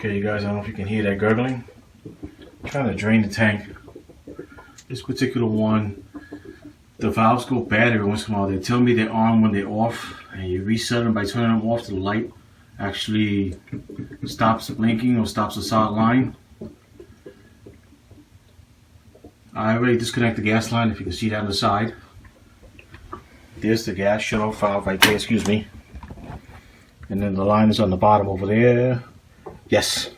Okay, you guys, I don't know if you can hear that gurgling. I'm trying to drain the tank. This particular one, the valves go bad every once in a while. They tell me they're on when they're off, and you reset them by turning them off. The light actually stops blinking or stops the solid line. I already disconnected the gas line, if you can see that on the side. There's the gas shut-off valve right there, excuse me. And then the line is on the bottom over there. Yes.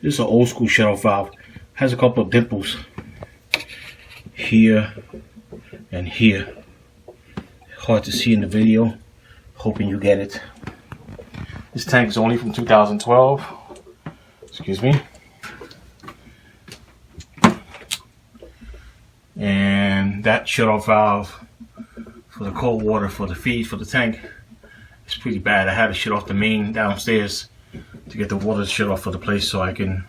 This is an old school shut-off valve. Has a couple of dimples here and here. Hard to see in the video. Hoping you get it. This tank is only from 2012. Excuse me. And that shut-off valve for the cold water for the feed for the tank is pretty bad. I had to shut off the main downstairs to get the water shut off for the place so I can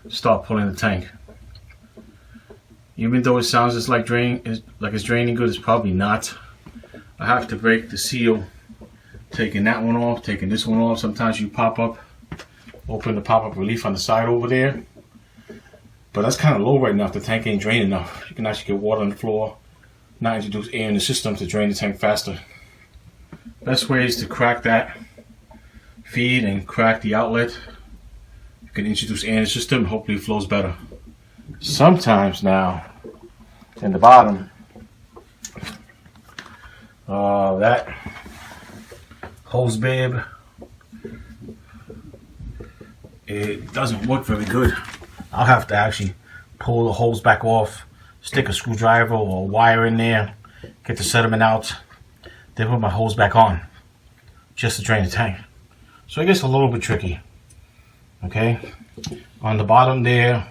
start pulling the tank. Even though it sounds just like it's draining good, it's probably not. I have to break the seal, taking that one off, taking this one off. Sometimes you pop up, open the pop-up relief on the side over there. But that's kind of low right now if the tank ain't drained enough. You can actually get water on the floor, not introduce air in the system to drain the tank faster. Best way is to crack that feed and crack the outlet. You can introduce air in the system, hopefully it flows better. Sometimes now, in the bottom, that hose bib, it doesn't work very good. I'll have to actually pull the hose back off, stick a screwdriver or a wire in there, get the sediment out, then put my hose back on just to drain the tank. So it gets a little bit tricky. Okay, on the bottom there,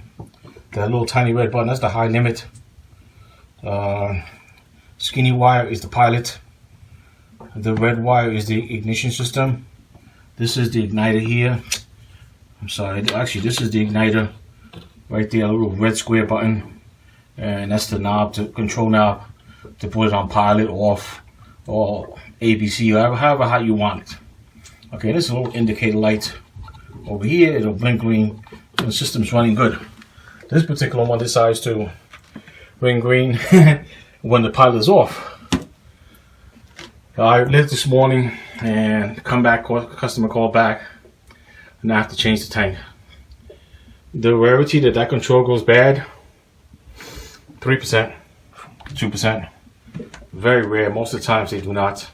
that little tiny red button, that's the high limit. Skinny wire is the pilot. The red wire is the ignition system. This is the igniter here. I'm sorry, actually this is the igniter. Right there, a little red square button, and that's the knob, to control knob, to put it on pilot, off, or ABC, however how you want it. Okay, this is a little indicator light. Over here, it'll blink green, and the system's running good. This particular one decides to ring green when the pilot is off. I lit this morning, and come back, customer called back, and I have to change the tank. The rarity that control goes bad, 3%, 2%. Very rare. Most of the times they do not.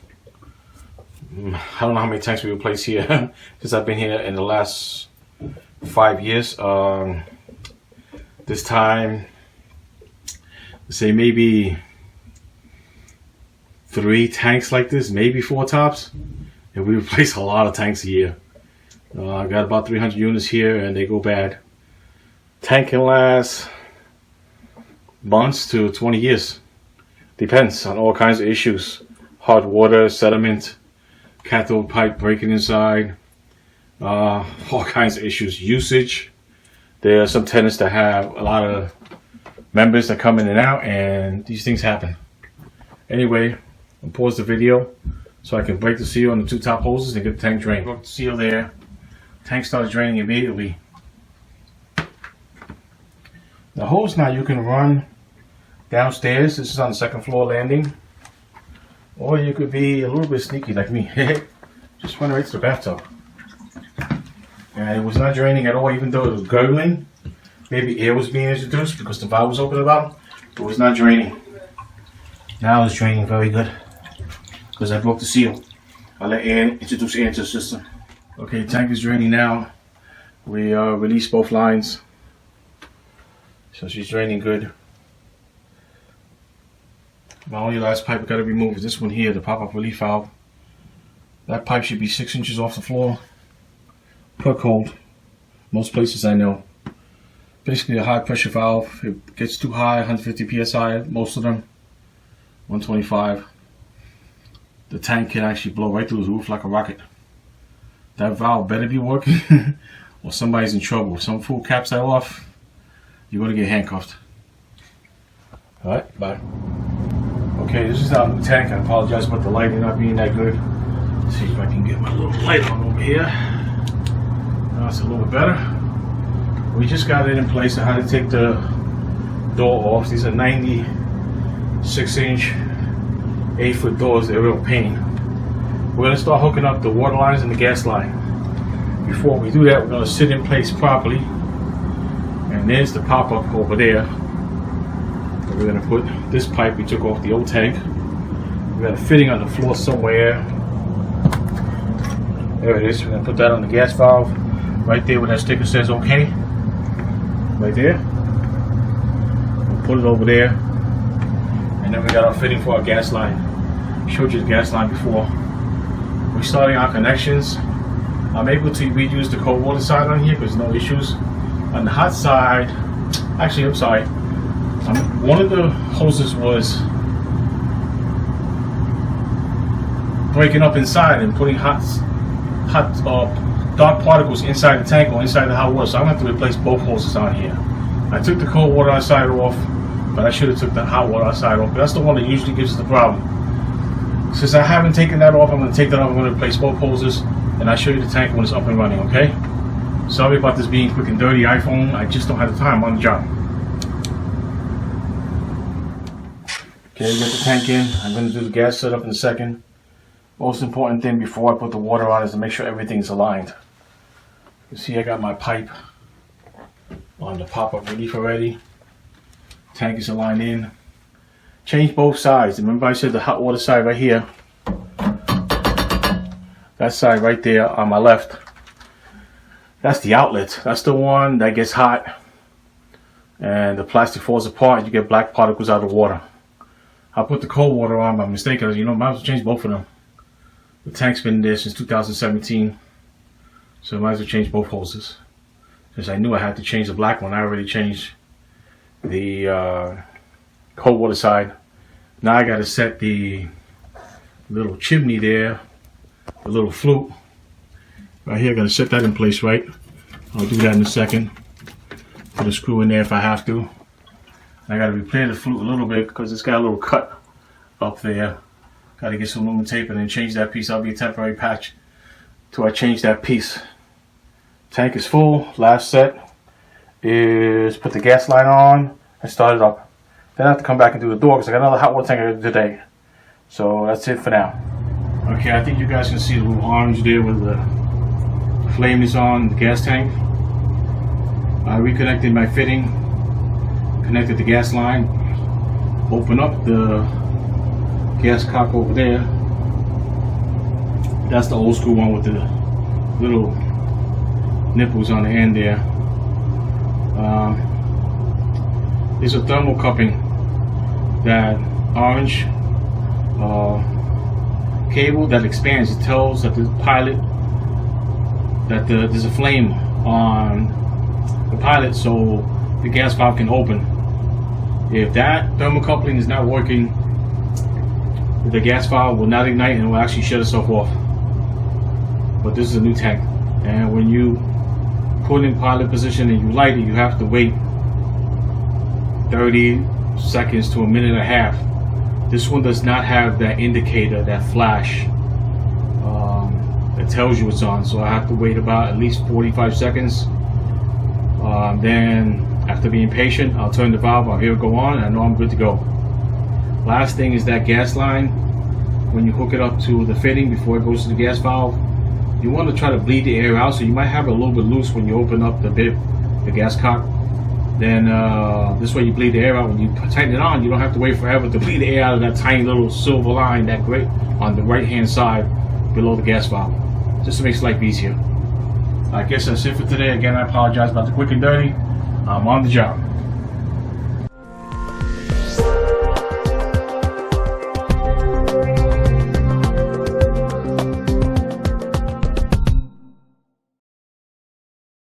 I don't know how many tanks we replace here because I've been here in the last 5 years. This time, say maybe 3 tanks like this, maybe 4 tops, and we replace a lot of tanks a year. I got about 300 units here, and they go bad. Tank can last months to 20 years. Depends on all kinds of issues. Hot water, sediment, cathode pipe breaking inside, all kinds of issues. Usage. There are some tenants that have a lot of members that come in and out, and these things happen. Anyway, I'll pause the video so I can break the seal on the 2 top hoses and get the tank drained. Broke the seal there. Tank started draining immediately. The hose now you can run downstairs. This is on the 2nd floor landing. Or you could be a little bit sneaky like me. Just run right to the bathtub. And it was not draining at all, even though it was gurgling. Maybe air was being introduced because the valve was open about. It was not draining. Now it's draining very good because I broke the seal. I let air introduce air into the system. Okay, tank is draining now. We released both lines. So she's draining good. My only last pipe I got to remove is this one here, the pop-up relief valve. That pipe should be 6 inches off the floor per code. Most places I know. Basically a high pressure valve. It gets too high, 150 psi, most of them. 125. The tank can actually blow right through the roof like a rocket. That valve better be working or somebody's in trouble. If some fool caps that off, you're going to get handcuffed. Alright, bye. Okay, this is our new tank. I apologize about the lighting not being that good. Let's see if I can get my little light on over here. Now it's a little bit better. We just got it in place. I had to take the door off. These are 96-inch 8-foot doors. They're a real pain. We're going to start hooking up the water lines and the gas line. Before we do that, we're going to sit in place properly. And there's the pop-up over there. We're going to put this pipe we took off the old tank. We got a fitting on the floor somewhere. There it is. We're going to put that on the gas valve. Right there where that sticker says OK. Right there. We'll put it over there. And then we got our fitting for our gas line. Showed you the gas line before. We're starting our connections. I'm able to reuse the cold water side on here because no issues. On the hot side, actually, I'm sorry. One of the hoses was breaking up inside and putting dark particles inside the tank or inside the hot water. So I'm going to have to replace both hoses on here. I took the cold water outside off, but I should have took the hot water outside off. But that's the one that usually gives us the problem. Since I haven't taken that off, I'm going to take that off. I'm going to replace both hoses, and I'll show you the tank when it's up and running, okay? Sorry about this being quick and dirty iPhone. I just don't have the time on the job. Okay, get the tank in. I'm going to do the gas setup in a second. Most important thing before I put the water on is to make sure everything's aligned. You see I got my pipe on the pop-up relief already. Tank is aligned in. Change both sides. Remember I said the hot water side right here. That side right there on my left. That's the outlet. That's the one that gets hot and the plastic falls apart. You get black particles out of the water. I put the cold water on by mistake. I was, might as well change both of them. The tank's been there since 2017, so I might as well change both hoses. Since I knew I had to change the black one, I already changed the cold water side. Now I got to set the little chimney there, the little flute. Right here, I got to set that in place, right? I'll do that in a second. Put a screw in there if I have to. I got to repair the flute a little bit because it's got a little cut up there. Got to get some aluminum tape and then change that piece. That'll be a temporary patch till I change that piece. Tank is full. Last set is put the gas line on and start it up. Then I have to come back and do the door because I got another hot water tank I got to do today. So that's it for now. Okay, I think you guys can see the little orange there where the flame is on the gas tank. I reconnected my fitting, connected the gas line, open up the gas cock over there. That's the old school one with the little nipples on the end there. There's a thermal cupping, that orange cable that expands. It tells that the pilot that there's a flame on the pilot so the gas valve can open. If that thermocoupling is not working, the gas valve will not ignite and will actually shut itself off. But this is a new tank, and when you put it in pilot position and you light it, you have to wait 30 seconds to a minute and a half. This one does not have that indicator, that flash that tells you it's on, so I have to wait about at least 45 seconds. Then after being patient, I'll turn the valve, I'll hear it go on, and I know I'm good to go. Last thing is that gas line. When you hook it up to the fitting before it goes to the gas valve, you want to try to bleed the air out, so you might have it a little bit loose when you open up the bib, the gas cock. Then this way you bleed the air out. When you tighten it on, you don't have to wait forever to bleed the air out of that tiny little silver line, that grate on the right hand side below the gas valve. Just to make life easier. I guess that's it for today. Again, I apologize about the quick and dirty. I'm on the job.